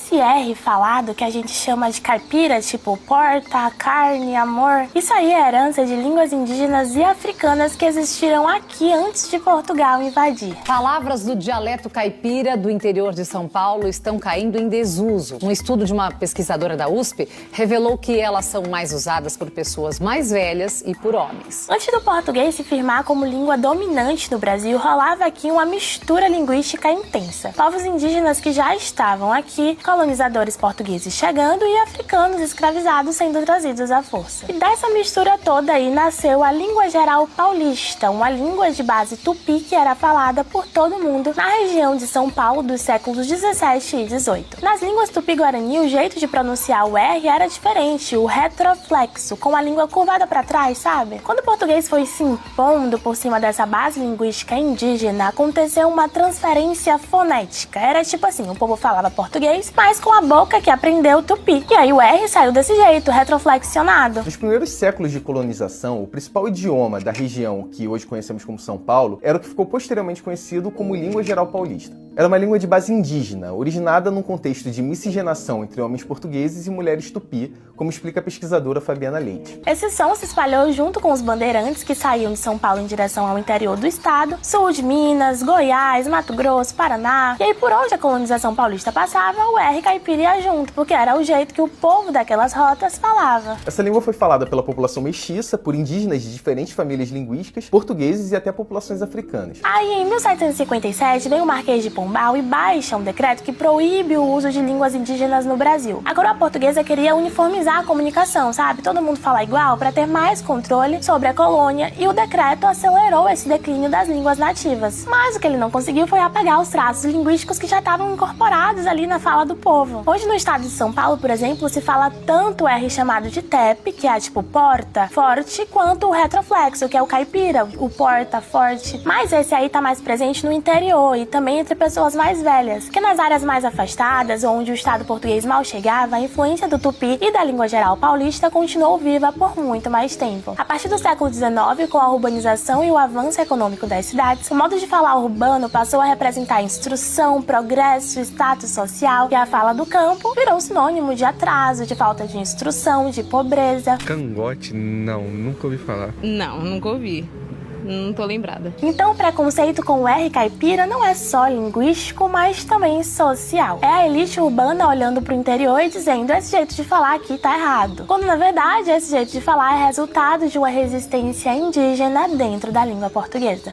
esse R falado que a gente chama de caipira, tipo porta, carne, amor, isso aí é herança de línguas indígenas e africanas que existiram aqui antes de Portugal invadir. Palavras do dialeto caipira do interior de São Paulo estão caindo em desuso. Um estudo de uma pesquisadora da USP revelou que elas são mais usadas por pessoas mais velhas e por homens. Antes do português se firmar como língua dominante no Brasil, rolava aqui uma mistura linguística intensa. Povos indígenas que já estavam aqui, colonizadores portugueses chegando e africanos escravizados sendo trazidos à força. E dessa mistura toda aí nasceu a língua geral paulista, uma língua de base tupi que era falada por todo mundo na região de São Paulo dos séculos 17 e 18. Nas línguas tupi-guarani, o jeito de pronunciar o R era diferente, o retroflexo, com a língua curvada para trás, sabe? Quando o português foi se impondo por cima dessa base linguística indígena, aconteceu uma transferência fonética. Era tipo assim, o povo falava português, mas com a boca que aprendeu tupi. E aí o R saiu desse jeito, retroflexionado. Nos primeiros séculos de colonização, o principal idioma da região que hoje conhecemos como São Paulo era o que ficou posteriormente conhecido como língua geral paulista. Era uma língua de base indígena, originada num contexto de miscigenação entre homens portugueses e mulheres tupi, como explica a pesquisadora Fabiana Leite. Esse som se espalhou junto com os bandeirantes que saíam de São Paulo em direção ao interior do estado, sul de Minas, Goiás, Mato Grosso, Paraná. E aí por onde a colonização paulista passava, o R caipira ia junto, porque era o jeito que o povo daquelas rotas falava. Essa língua foi falada pela população mestiça, por indígenas de diferentes famílias linguísticas, portugueses e até populações africanas. Aí em 1757 vem o Marquês de Pombal e baixa um decreto que proíbe o uso de línguas indígenas no Brasil. A coroa portuguesa queria uniformizar a comunicação, sabe? Todo mundo falar igual para ter mais controle sobre a colônia, e o decreto acelerou esse declínio das línguas nativas. Mas o que ele não conseguiu foi apagar os traços linguísticos que já estavam incorporados ali na fala do povo. Hoje no estado de São Paulo, por exemplo, se fala tanto o R chamado de TEP, que é tipo porta, forte, quanto o retroflexo, que é o caipira, o porta, forte. Mas esse aí tá mais presente no interior e também entre pessoas mais velhas, que nas áreas mais afastadas, onde o estado português mal chegava, a influência do tupi e da língua geral paulista continuou viva por muito mais tempo. A partir do século XIX, com a urbanização e o avanço econômico das cidades, o modo de falar urbano passou a representar instrução, progresso, status social, e a fala do campo virou sinônimo de atraso, de falta de instrução, de pobreza. Cangote? Não, nunca ouvi falar. Não, nunca ouvi. Não tô lembrada. Então o preconceito com o R caipira não é só linguístico, mas também social. É a elite urbana olhando pro interior e dizendo: esse jeito de falar aqui tá errado. Quando na verdade esse jeito de falar é resultado de uma resistência indígena dentro da língua portuguesa.